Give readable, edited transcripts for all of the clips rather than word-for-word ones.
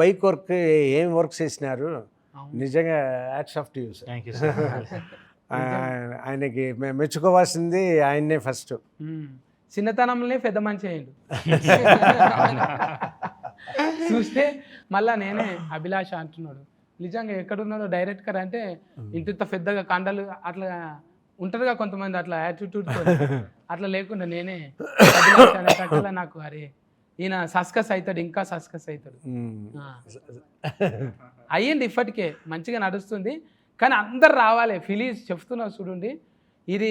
Bike work ఏం work చేసినారు, అవును. నిజంగా hats off to you sir. Thank you sir. ఆయనకి మెచ్చుకోవాల్సింది ఆయన్నే ఫస్ట్. చిన్నతనంలోనే పెద్ద మంచి అయ్యిండు. చూస్తే మళ్ళా నేనే అభిలాష అంటున్నాడు. నిజంగా ఎక్కడున్నాడో డైరెక్టర్ అంటే ఇంత పెద్దగా కండలు అట్లా ఉంటారుగా కొంతమంది అట్లా యాటిట్యూడ్ అట్లా లేకుండా నేనే అభిలాష అనేటట్లా నాకు అరే ఈయన సస్కస్ అవుతాడు, ఇంకా సస్కస్ అవుతాడు. అయ్యింది ఇప్పటికే మంచిగా నడుస్తుంది. కానీ అందరు రావాలి. ఫిలీజ్ చెప్తున్నా చూడండి, ఇది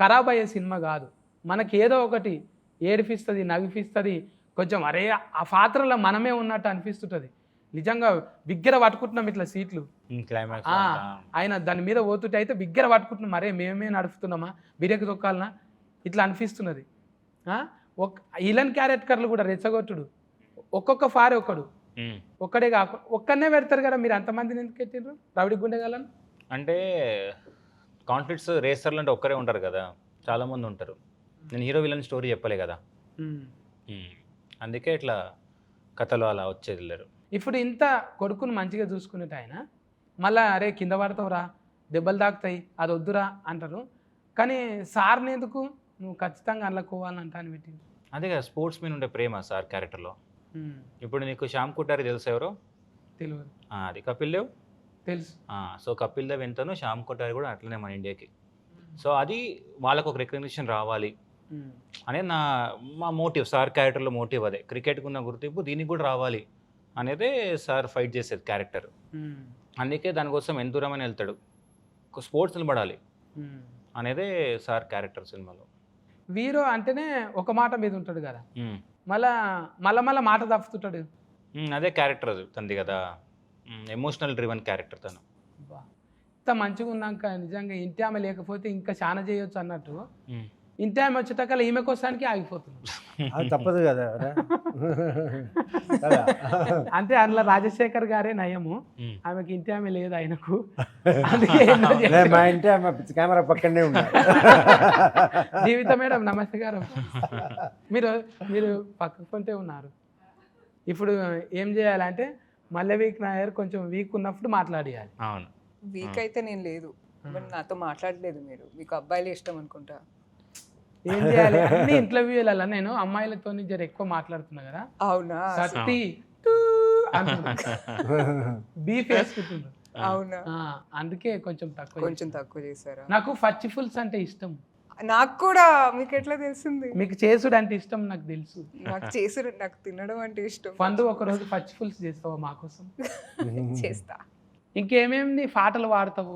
ఖరాబ్ అయ్యే సినిమా కాదు. మనకి ఏదో ఒకటి ఏడిపిస్తుంది, నవ్విపిస్తుంది. కొంచెం అరే ఆ పాత్రలో మనమే ఉన్నట్టు అనిపిస్తుంటుంది. నిజంగా బిగ్గర పట్టుకుంటున్నాం ఇట్లా సీట్లు. క్లైమాక్స్ ఆయన దాని మీద పోతుంటే అయితే బిగ్గర పట్టుకుంటున్నాం, అరే మేమే నడుపుతున్నామా, బిరేకి తొక్కాలనా ఇట్లా అనిపిస్తున్నది. ఇలన్ క్యారెక్టర్లు కూడా రెచ్చగొట్టుడు, ఒక్కొక్క ఫారే ఒక్కడే కాకుండా ఒక్కనే పెడతారు కదా. మీరు అంతమందిని ఎందుకు పెట్టిండ్రు రౌడీ గుండెగాలను? అంటే కాన్ఫ్లిక్ట్స్ రేసర్లు అంటే ఒక్కరే ఉంటారు కదా, చాలామంది ఉంటారు. నేను హీరో విలన్ స్టోరీ చెప్పలే కదా, అందుకే ఇట్లా కథలు అలా వచ్చేది లేరు. ఇప్పుడు ఇంత కొడుకును మంచిగా చూసుకునేట ఆయన మళ్ళీ అరే కింద పడతావురా, దెబ్బలు తాకుతాయి, అది వద్దురా అంటారు. కానీ సార్ని ఎందుకు నువ్వు ఖచ్చితంగా అందులో కోవాలని అంటాను పెట్టింది. అదే కదా స్పోర్ట్స్ మీద ఉండే ప్రేమ సార్ క్యారెక్టర్లో. ఇప్పుడు నీకు శ్యామ్ కుటారి తెలుసు ఎవరో? తెలియదు. అది కపిల్ దేవ్ తెలుసు. సో కపిల్ దేవ్ ఎంతనో శ్యామ్ కుటారి కూడా అట్లనే మన ఇండియాకి. సో అది వాళ్ళకు ఒక రికగ్నిషన్ రావాలి అనేది మా మోటివ్. సార్ క్యారెక్టర్లో మోటివ్ అదే, క్రికెట్కి ఉన్న గుర్తింపు దీనికి కూడా రావాలి అనేదే సార్ ఫైట్ చేసేది క్యారెక్టర్. అందుకే దానికోసం ఎంత దూరమని వెళ్తాడు, స్పోర్ట్స్ నిలబడాలి అనేదే సార్ క్యారెక్టర్ సినిమాలో. వీరో అంటేనే ఒక మాట మీద ఉంటాడు కదా, మళ్ళా మాట తప్పుతుంటాడు. అదే క్యారెక్టర్ తంది కదా, ఎమోషనల్ డ్రివన్ క్యారెక్టర్ తను. ఇంత మంచిగా ఉన్నాక నిజంగా ఇంటి ఆమె లేకపోతే ఇంకా చాలా చేయొచ్చు అన్నట్టు, ఇంటి ఆమె వచ్చేటకల్లా ఈమె కోసానికి ఆగిపోతుంది. అది తప్పదు కదా. అంటే అందులో రాజశేఖర్ గారే నయము, ఆమెకి ఇంటి ఆమె లేదు ఆయనకు. అందుకే మా ఇంటి ఆమె కెమెరా పక్కనే ఉన్నారు. జీవిత మేడం నమస్తే గారు, మీరు పక్కకుంటే ఉన్నారు. ఇప్పుడు ఏం చేయాలంటే మళ్ళీ వీక్ నాయర్ కొంచెం వీక్ ఉన్నప్పుడు మాట్లాడేయాలి. అవును, వీక్ అయితే నేను లేదు, బట్ నాతో మాట్లాడలేదు మీరు, మీకు అబ్బాయిలు ఇష్టం అనుకుంటా. ఏం చేయాలి అన్ని ఇంటర్వ్యూలలో నేను అమ్మాయిలతో జర ఎక్కువ మాట్లాడుతున్నా కదా. అవునా? సత్తి బీఫ్ వేసుకుంటున్నా. అవునా? అందుకే కొంచెం తక్కువ చేశారా? నాకు ఫచ్చి ఫుల్స్ అంటే ఇష్టం. నాకు కూడా. మీకు ఎట్లా తెలిసింది? మీకు చేసుడు అంటే ఇష్టం నాకు తెలుసు. నాకు చేసుడు, నాకు తినడం అంటే ఇష్టం. పండు ఒకరోజు పచ్చి ఫుల్స్ చేస్తావా మా కోసం? చేస్తా. ఇంకేమేమి పాటలు వాడతావు?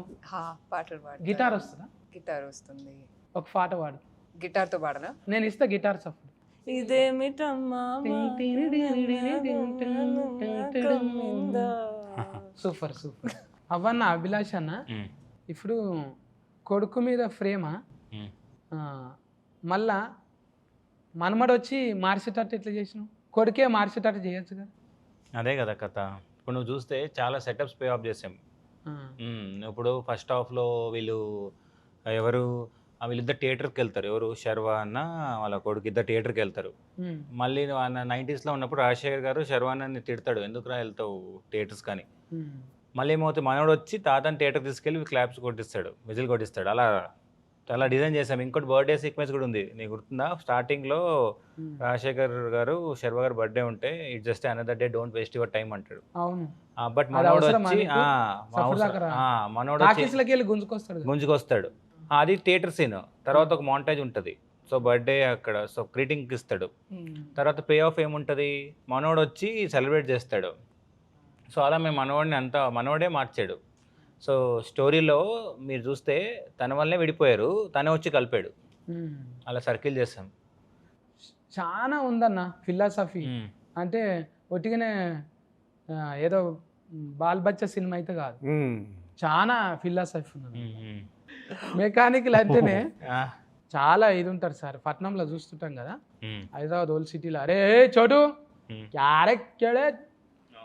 పాటలు పాడు. గిటార్ వస్తుందా? గిటార్ వస్తుంది. ఒక పాట వాడు. గిటార్తో పాడనా? నేను ఇస్తా గిటార్ సపోర్ట్. ఇదేమిటమ్మా సూపర్ సూపర్. అవన్న అభిలాష్ అన్న, ఇప్పుడు కొడుకు మీద ప్రేమ మళ్ళా మనమడు వచ్చి మార్చేటట్టు ఎట్లా చేసినావు? కొడుకే మార్చేటట్టు చేయొచ్చు కదా. అదే కదా కథ. ఇప్పుడు నువ్వు చూస్తే చాలా సెటప్స్ పే ఆఫ్ చేసాం. ఇప్పుడు ఫస్ట్ హాఫ్లో వీళ్ళిద్దరు థియేటర్కి వెళ్తారు. ఎవరు? శర్వా అన్న వాళ్ళ కొడుకు ఇద్దరు థియేటర్కి వెళ్తారు. మళ్ళీ 90sలో ఉన్నప్పుడు రాజశేఖర్ గారు శర్వాన్ని తిడతాడు, ఎందుకురా వెళ్తావు థియేటర్స్ కానీ. మళ్ళీ ఏమవుతుంది, మనోడు వచ్చి తాతని థియేటర్ తీసుకెళ్ళి క్లాప్స్ కొట్టిస్తాడు, విజిల్ కొట్టిస్తాడు. అలా చాలా డిజైన్ చేసాం. ఇంకోటి బర్త్డే సీక్వెన్స్ కూడా ఉంది, నీకు గుర్తుందా? స్టార్టింగ్లో రాజశేఖర్ గారు శర్వా గారు బర్త్డే ఉంటే it just another day, don't waste your time అంటాడు. బట్ మనోడు వచ్చి గుంజుకొస్తాడు. అది థియేటర్ సీన్. తర్వాత ఒక మాంటేజ్ ఉంటుంది. సో బర్త్డే అక్కడ, సో గ్రీటింగ్ ఇస్తాడు. తర్వాత పే ఆఫ్ ఏముంటుంది, మనోడు వచ్చి సెలబ్రేట్ చేస్తాడు. సో అలా మేము మనోడే మార్చాడు. సో స్టోరీలో మీరు చూస్తే తన వల్లనే విడిపోయారు, తనే వచ్చి కలిపాడు. అలా సర్కిల్ చేస్తాం. చాలా ఉందన్న ఫిలాసఫీ. అంటే ఒట్టిగానే ఏదో బాల్ బచ్చ సినిమా అయితే కాదు, చాలా ఫిలాసఫీ ఉన్నది. మెకానికల్ అంటేనే చాలా ఇది ఉంటారు సార్. పట్నంలో చూస్తుంటాం కదా, హైదరాబాద్ ఓల్డ్ సిటీలో, అరే చోటు క్యారే కేడే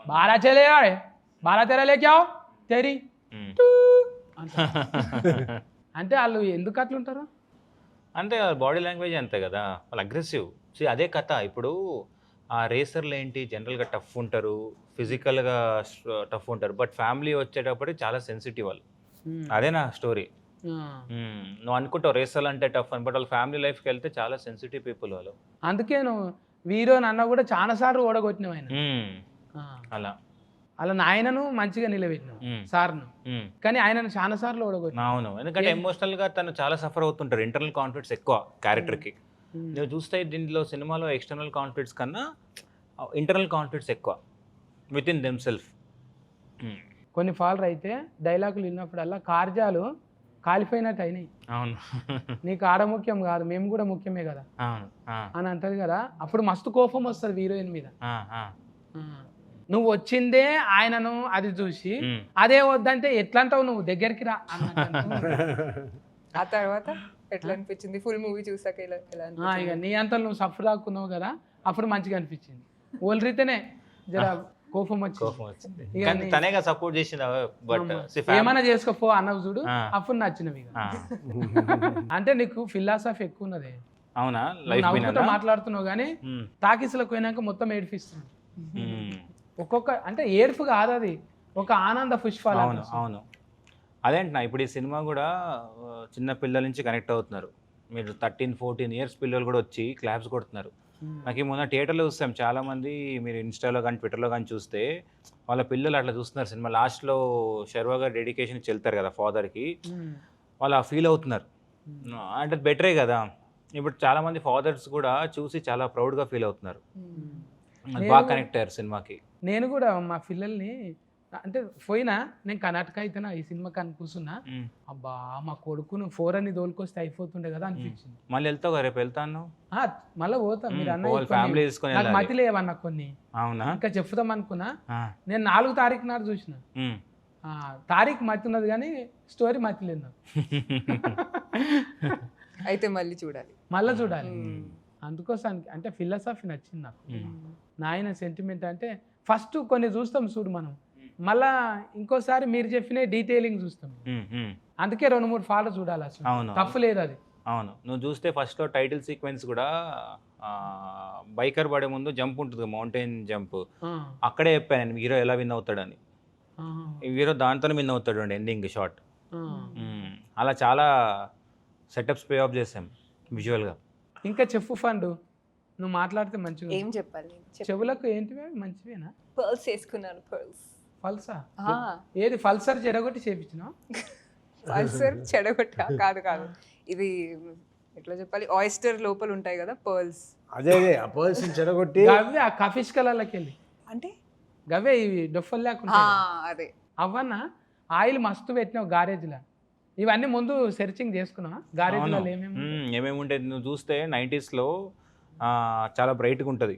బారా చలే బారా తెరా లేకావు తెరి అంటే వాళ్ళు ఎందుకు అట్లుంటారు అంటే బాడీ లాంగ్వేజ్ అంతే కదా, వాళ్ళు అగ్రెసివ్. అదే కథ. ఇప్పుడు ఆ రేసర్లు ఏంటి, జనరల్గా టఫ్ ఉంటారు, ఫిజికల్గా టఫ్ ఉంటారు, బట్ ఫ్యామిలీ వచ్చేటప్పటికి చాలా సెన్సిటివ్ వాళ్ళు. అదే నా స్టోరీ. నువ్వు అనుకుంటావు రేసల్ అంటే టఫ్ అని, బట్ వాళ్ళ ఫ్యామిలీ లైఫ్కి వెళ్తే చాలా సెన్సిటివ్ పీపుల్ వాళ్ళు. అందుకే నువ్వు వీరో అన్న కూడా చాలా సార్లు ఓడగొట్టినావు ఆయన. అలా అలా నాయనను మంచిగా నిలబెట్టినావు సార్ను, కానీ ఆయనను చాలా సార్లు ఓడగొట్టినావు. అవును, ఎందుకంటే ఎమోషనల్గా తను చాలా సఫర్ అవుతుంటారు, ఇంటర్నల్ కాన్ఫ్లిక్ట్స్ ఎక్కువ క్యారెక్టర్కి. నువ్వు చూస్తే దీంట్లో సినిమాలో ఎక్స్టర్నల్ కాన్ఫ్లిక్ట్స్ కన్నా ఇంటర్నల్ కాన్ఫ్లిక్ట్స్ ఎక్కువ విత్ ఇన్ దెమ్ సెల్ఫ్. కొన్ని ఫాల్ర్ అయితే డైలాగులు విన్నప్పుడల్లా కార్జాలు కాలిపోయినట్టు అయినాయి. అవును నీకు ఆడ ముఖ్యం కాదు, మేము కూడా ముఖ్యమే కదా అవును అని అంటది కదా, అప్పుడు మస్తు కోపం వస్తుంది హీరోయిన్ మీద. నువ్వు వచ్చిందే ఆయనను అది చూసి అదే వద్దంటే ఎట్లా అంటావు నువ్వు, దగ్గరికి రా అన్నట్టు. ఆ తర్వాత ఎట్లా అనిపించింది ఫుల్ మూవీ చూసాక? ఎలా ఇక నీ అంతా నువ్వు సఫర్ దాక్కున్నావు కదా, అప్పుడు మంచిగా అనిపించింది. ఓల్రితేనే జర కోపం వచ్చింది. కానీ తనేగా సపోర్ట్ చేసింది, బట్ ఏమైనా చేసుకోపో అన్నవి చూడు, అప్పుడు నచ్చినవి. అంటే నీకు ఫిలాసఫీ ఎక్కువ ఉన్నది. అవునా, నవ్వుకుంటూ మాట్లాడుతున్నావు కానీ టాకీస్లకు పోయినాక మొత్తం ఏడిపిస్తుంది. ఒక్కొక్క అంటే ఏడుపు కాదు, అది ఒక ఆనంద పుష్పాలు. అవును అవును, అదేంటున్నా ఇప్పుడు ఈ సినిమా కూడా చిన్న పిల్లల నుంచి కనెక్ట్ అవుతున్నారు. మీరు 13-14 ఇయర్స్ పిల్లలు కూడా వచ్చి క్లాప్స్ కొడుతున్నారు. నాకు ఈ మొన్న థియేటర్లో చూస్తాం చాలామంది, మీరు ఇన్స్టాలో కానీ ట్విట్టర్లో కానీ చూస్తే వాళ్ళ పిల్లలు అట్లా చూస్తున్నారు సినిమా. లాస్ట్లో శర్వా గారు డెడికేషన్ వెళ్తారు కదా ఫాదర్కి, వాళ్ళు ఫీల్ అవుతున్నారు. అంటే బెటరే కదా, ఇప్పుడు చాలామంది ఫాదర్స్ కూడా చూసి చాలా ప్రౌడ్గా ఫీల్ అవుతున్నారు. బాగా కనెక్ట్ అయ్యారు సినిమాకి. నేను కూడా మా పిల్లల్ని అంటే పోయినా, నేను కర్ణాటక అయితేనా ఈ సినిమా కానీ కూర్చున్నా, అబ్బా మా కొడుకును 4 అని దోలుకొస్తే అయిపోతుండే కదా అనిపించింది. మళ్ళీ వెళ్తావు, రేపు వెళ్తాను మళ్ళీ పోతాం. మీరు ఫ్యామిలీ తీసుకొని నాకు మతి లేవన్నా కొన్ని. అవునా, ఇంకా చెప్తాం అనుకున్నా. నేను 4 తారీఖు నాడు చూసిన, తారీఖు మతి ఉన్నది కానీ స్టోరీ మతి లేదు. అయితే మళ్ళీ చూడాలి. అందుకోసానికి అంటే ఫిలాసఫీ నచ్చింది నాకు. నాయన సెంటిమెంట్ అంటే ఫస్ట్ కొన్ని చూస్తాం చూడు మనం, మళ్ళా ఇంకోసారి మీరు చెప్పిన డీటెయిలింగ్ చూస్తాం. అందుకే 2-3 ఫాలో చూడాలి, అసలు తప్పు లేదు అది. అవును, నువ్వు చూస్తే ఫస్ట్లో టైటిల్ సీక్వెన్స్ కూడా బైకర్ పడే ముందు జంప్ ఉంటుంది, మౌంటైన్ జంప్. అక్కడే చెప్పాను నేను హీరో ఎలా విన్ అవుతాడని. హీరో దాంతోనే విన్ అవుతాడు అండి ఎండింగ్ షాట్. అలా చాలా సెటప్స్ పే ఆఫ్ చేసాం విజువల్గా. ఇంకా చెప్పు ఫండ్, నువ్వు మాట్లాడితే మంచిగా. ఏం చెప్పాలి? చెవులకు ఏంటివే మంచివేనా? పర్ల్స్ వేసుకున్నాను. ఫల్సా? ఏది ఫల్సర్ చెడగొట్టి చేపించినా? పల్సర్ చెడగొట్టా? కాదు, ఇది ఎట్లా చెప్పాలి, ఆయిస్టర్ లోపల ఉంటాయి కదా పర్ల్స్, అదే ఆ పర్ల్స్ చెడగొట్టి అవే ఆ కఫిష్ కలర్లకి వెళ్ళి అంటే గవే ఇవి డొఫల్ లేకుండా అదే అవన్నా ఆయిల్ మస్తు పెట్టినావు గారేజ్లో. ఇవన్నీ ముందు సెర్చింగ్ చేసుకున్నావా గారేజ్లో ఏమేమి ఉంటాయి? నువ్వు చూస్తే 90sలో చాలా బ్రైట్గా ఉంటుంది.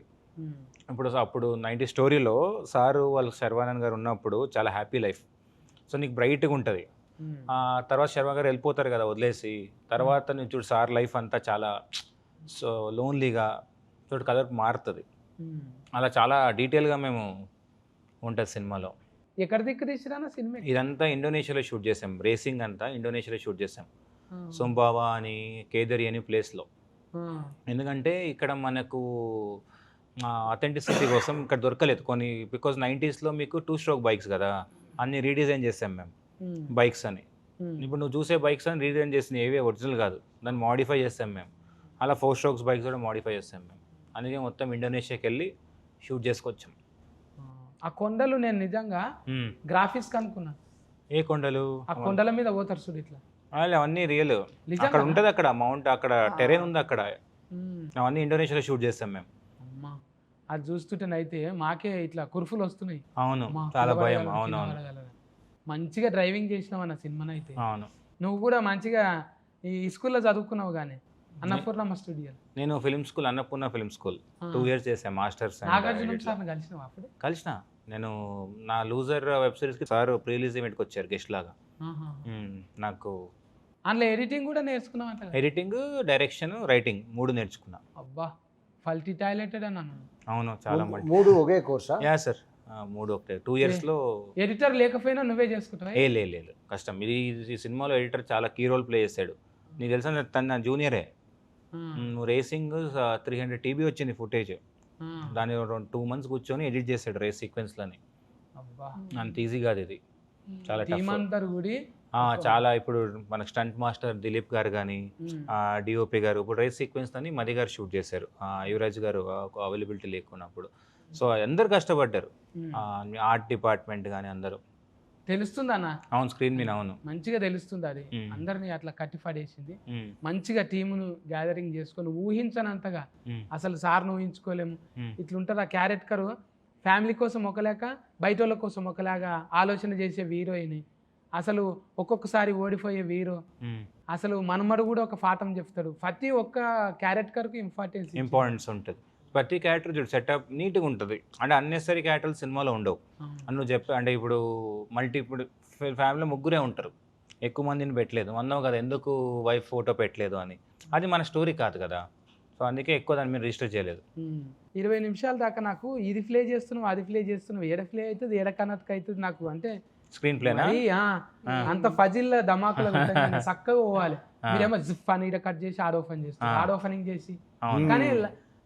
అప్పుడు 90s స్టోరీలో సారు వాళ్ళ శర్వానంద్ గారు ఉన్నప్పుడు చాలా హ్యాపీ లైఫ్, సో నీకు బ్రైట్గా ఉంటుంది. తర్వాత శర్వా గారు వెళ్ళిపోతారు కదా వదిలేసి, తర్వాత నేను చూడు సార్ లైఫ్ అంతా చాలా సో లోన్లీగా చూడు కలర్ మారుతుంది. అలా చాలా డీటెయిల్గా మేము ఉంటుంది సినిమాలో. ఎక్కడ దిక్కు తీసిరా సినిమా? ఇదంతా ఇండోనేషియాలో షూట్ చేసాం, రేసింగ్ అంతా ఇండోనేషియాలో షూట్ చేసాం, సోంబావా అని కేదరి అని ప్లేస్లో. ఎందుకంటే ఇక్కడ మనకు అథెంటిసిటీ కోసం ఇక్కడ దొరకలేదు కొన్ని, బికాజ్ 90sలో మీకు 2-stroke బైక్స్ కదా, అన్ని రీడిజైన్ చేసాం మేము బైక్స్ అని. ఇప్పుడు నువ్వు చూసే బైక్స్ అని రీడిజైన్ చేసిన ఏవే ఒరిజినల్ కాదు, దాన్ని మోడిఫై చేస్తాం మేము. అలా 4 strokes బైక్స్ కూడా మోడిఫై చేస్తాం మేము. అందుకే మొత్తం ఇండోనేషియాకి వెళ్ళి షూట్ చేసుకొచ్చాం. ఆ కొండలు నేను నిజంగా గ్రాఫిక్స్ అనుకున్నా. ఏ కొండలు? ఆ కొండల మీద పోతారు చూడు ఇట్లా, అవన్నీ రియల్. అక్కడ ఉంటుంది, అక్కడ మౌంట్, అక్కడ టెరెన్ ఉంది, అక్కడ అవన్నీ ఇండోనేషియాలో షూట్ చేస్తాం మేము. అమ్మా అది చూస్తుంటేనైతే మాకే ఇట్లా కుర్ఫులు వస్తున్నాయి. అవును, చాలా భయం. అవునవును, మంచిగా డ్రైవింగ్ చేసినావు అన్న సినిమానైతే. అవును, నువ్వు కూడా మంచిగా ఈ స్కూల్లో చదువుకున్నావు కానీ అన్నపూర్ణమ్మ స్టూడియో. నేను film school, Annapurna film school 2 years చేశాను మాస్టర్స్. నాగార్జున సార్ని కలిసినావు అప్పుడు? కలిసిన. నేను నా లూజర్ వెబ్ సిరీస్కి సార్ ప్రీ రిలీజ్ ఈవెంట్కి వచ్చారు గెస్ట్ లాగా. నాకు అందులో ఎడిటింగ్ కూడా నేర్చుకున్నావు అంట? ఎడిటింగ్, డైరెక్షన్, రైటింగ్ 3 నేర్చుకున్నా. అబ్బా ఫల్టీ టాయిలెటెడ్ అన్నాను. అవును, చాలా 3 ఒకే కోర్సా? యా సార్, 3 ఒకటే. 2 yearsలో ఎడిటర్ లేకపోయినా నువ్వే చేసుకుంటావా? లేదు కష్టం. ఈ సినిమాలో ఎడిటర్ చాలా కీ రోల్ ప్లే చేశాడు. నీకు తెలుసా తను నా జూనియరే. నువ్వు రేసింగ్ 300 TB వచ్చింది ఫుటేజ్, దాన్ని 2 months కూర్చొని ఎడిట్ చేశాడు రేస్ సీక్వెన్స్లని. అబ్బా అంత ఈజీ కాదు ఇది, చాలా టీం టఫ్. అందరు కూడా చాలా ఇప్పుడు మన స్టంట్ మాస్టర్ దిలీప్ గారు కానీ, డిఓపి గారు, ఇప్పుడు రేస్ సీక్వెన్స్ అని మది గారు షూట్ చేశారు, యువరాజ్ గారు అవైలబిలిటీ లేకున్నప్పుడు. సో అందరు కష్టపడ్డారు, ఆర్ట్ డిపార్ట్మెంట్ కానీ అందరూ. తెలుస్తుంది అన్న, అవును స్క్రీన్ మీద, అవును. మంచిగా తెలుస్తుంది అది. అందరిని అట్లా కట్టిపడేసింది. మంచిగా టీమును గ్యాదరింగ్ చేసుకొని ఊహించనంతగా, అసలు సార్ను ఊహించుకోలేము. ఇట్లుంటారు ఆ క్యారెక్టర్, ఫ్యామిలీ కోసం ఒకలేక బయట వాళ్ళ కోసం ఒకలాగా ఆలోచన చేసే హీరోయిన్, అసలు ఒక్కొక్కసారి ఓడిపోయే హీరో, అసలు మనమడు కూడా ఒక పాఠం చెప్తాడు. ప్రతి ఒక్క క్యారెక్టర్కి ఇంపార్టెన్స్ ఉంటుంది. ప్రతి క్యారెక్టర్ చూడు సెటప్ నీట్గా ఉంటుంది, అంటే అన్నెసరీ క్యారెక్టర్లు సినిమాలో ఉండవు అని నువ్వు చెప్పా. అంటే ఇప్పుడు ఇప్పుడు ఫ్యామిలీలో ముగ్గురే ఉంటారు, ఎక్కువ మందిని పెట్టలేదు అన్నావు కదా, ఎందుకు వైఫ్ ఫోటో పెట్టలేదు అని. అది మన స్టోరీ కాదు కదా, సో అందుకే ఎక్కువ దాన్ని మీరు రిజిస్టర్ చేయలేదు. 20 నిమిషాల దాకా నాకు ఇది ప్లే చేస్తున్నావు, అది ప్లే చేస్తున్నావు, ఏడ ప్లే అవుతుంది, ఏడ కనెక్ట్ అవుతుంది నాకు అంటే స్క్రీన్ ప్లేనా అంత ఫజిల్ ధమాకులు చక్కగా పోవాలి. మీరేమో జిప్ అని ఇక్కడ కట్ చేసి ఆడ్ ఓపెన్ చేస్తారు, ఆడ్ ఓపెనింగ్ చేసి, కానీ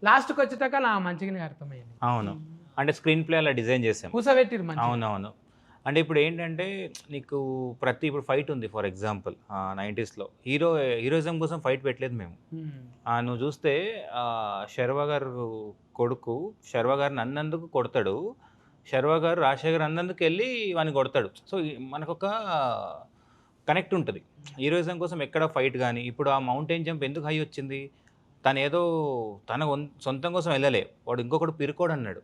లాస్ట్కి వచ్చేటాక నా మంచిగానే అర్థమైంది. అవును, అంటే స్క్రీన్ ప్లే అలా డిజైన్ చేసాం, కూసబెట్టిరు. అవునవును. అంటే ఇప్పుడు ఏంటంటే నీకు ఇప్పుడు ఫైట్ ఉంది ఫర్ ఎగ్జాంపుల్ 90sలో హీరోయిజం కోసం ఫైట్ పెట్టలేదు మేము. నువ్వు చూస్తే శర్వా గారు కొడుకు శర్వా గారిని అన్నందుకు కొడతాడు, శర్వా గారు రాజశేఖర్ అన్నందుకు వెళ్ళి వాడిని కొడతాడు. సో మనకొక కనెక్ట్ ఉంటుంది. హీరోయిజం కోసం ఎక్కడ ఫైట్ కానీ, ఇప్పుడు ఆ మౌంటైన్ జంప్ ఎందుకు హై వచ్చింది, తను ఏదో తన సొంతం కోసం వెళ్ళలే, వాడు ఇంకొకటి పిరుకోడు అన్నాడు,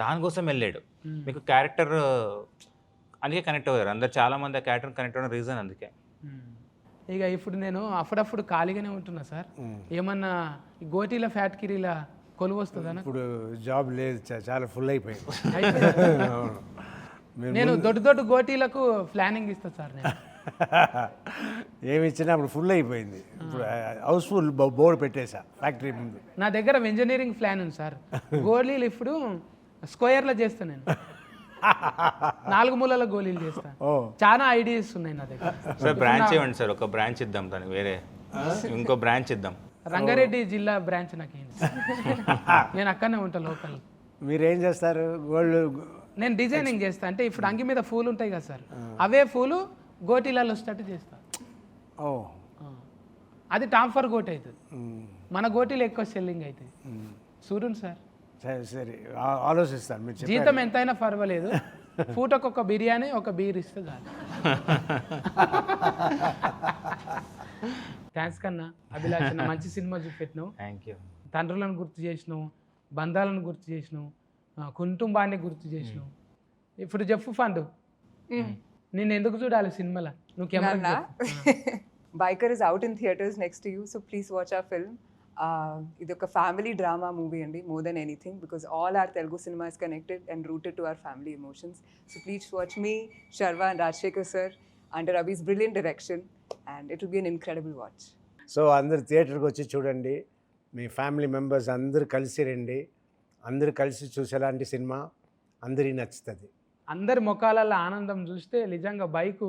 దానికోసం వెళ్ళాడు. మీకు క్యారెక్టర్ అందుకే కనెక్ట్ అయ్యారు అందరు, చాలామంది ఆ క్యారెక్టర్ కనెక్ట్ అవ్వడం రీజన్ అందుకే. ఇక ఇప్పుడు నేను అప్పుడప్పుడు ఖాళీగానే ఉంటున్నా సార్, ఏమన్నా గోటీల ఫ్యాక్టరీల కొలువు వస్తుందా? ఇప్పుడు జాబ్ లేదు, చాలా ఫుల్ అయిపోయింది. నేను దొడ్డు గోటీలకు ప్లానింగ్ ఇస్తా సార్. నేను ఏమి ఇచ్చినా అప్పుడు ఫుల్ అయిపోయింది. ఇప్పుడు హౌస్ఫుల్ బోర్డు పెట్టేసా ఫ్యాక్టరీ ముందు. నా దగ్గర ఇంజనీరింగ్ ప్లాన్ ఉంది సార్, గోళీలు ఇప్పుడు స్క్వేర్లో చేస్తా, నేను 4 మూలల గోళీలు చేస్తా. చాలా ఐడియాస్ ఉన్నాయి నా దగ్గర. సార్ బ్రాంచ్ ఇవ్వండి సార్, ఒక బ్రాంచ్ ఇద్దాం దానికి, వేరే ఇంకో బ్రాంచ్ ఇద్దాం. రంగారెడ్డి జిల్లా బ్రాంచ్ నాకు నేను అక్కడనే ఉంటా లోకల్. మీరేం చేస్తారు? గోల్డ్ నేను డిజైనింగ్ చేస్తా, అంటే ఇప్పుడు అంగి మీద పూలు ఉంటాయి కదా సార్, అవే పూలు గోటీలలో స్టార్ట్ చేస్తా. అది టాంఫర్ గోటి అవుతుంది, మన గోటీలు ఎక్కువ సెల్లింగ్ అవుతుంది. చూడండి సార్, సరే ఆలోచిస్తాను. మీరు జీతం ఎంతైనా పర్వాలేదు, పూటకు ఒక బిర్యానీ ఒక బీర్ ఇస్తే చాలు. థ్యాంక్స్ కన్నా అభిలాష్, మంచి సినిమా చూపెట్టినావు. Thank you. తండ్రులను గుర్తు చేసినావు, బంధాలను గుర్తు చేసినావు, కుటుంబాన్ని గుర్తు చేసినావు. ఇప్పుడు చెప్పు ఫండ్, నేను ఎందుకు చూడాలి సినిమాలో? నువ్వు camera Biker is out in theatres next to you, so please watch our film. ఇది ఒక ఫ్యామిలీ డ్రామా మూవీ అండి, more than anything, because all our Telugu cinema is connected and rooted to our family emotions. So please watch మీ, Sharva and Rajshekhar sir under Abhi's brilliant direction, and it will be an incredible watch. So అందరు థియేటర్కి వచ్చి చూడండి, మీ family members అందరూ కలిసి రండి, అందరూ కలిసి చూసేలాంటి సినిమా అందరికీ నచ్చుతుంది. అందరి ముఖాలలో ఆనందం చూస్తే నిజంగా బైకు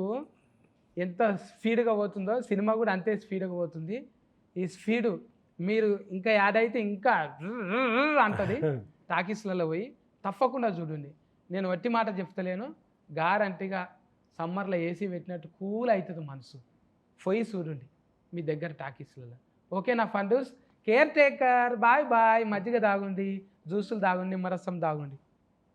ఎంత స్పీడ్గా పోతుందో సినిమా కూడా అంతే స్పీడ్గా పోతుంది. ఈ స్పీడు మీరు ఇంకా యాడ్ అయితే ఇంకా అంటది. టాకీస్లలో పోయి తప్పకుండా చూడండి. నేను వట్టి మాట చెప్తలేను, గ్యారంటీగా సమ్మర్లో ఏసీ పెట్టినట్టు కూల్ అవుతుంది మనసు. పోయి చూడండి మీ దగ్గర టాకీస్లలో. ఓకే నా ఫండూస్, కేర్ టేకర్, బాయ్ బాయ్. మజ్జిగ తాగుండి, జ్యూసులు తాగుండి, నిమ్మరసం తాగుండి.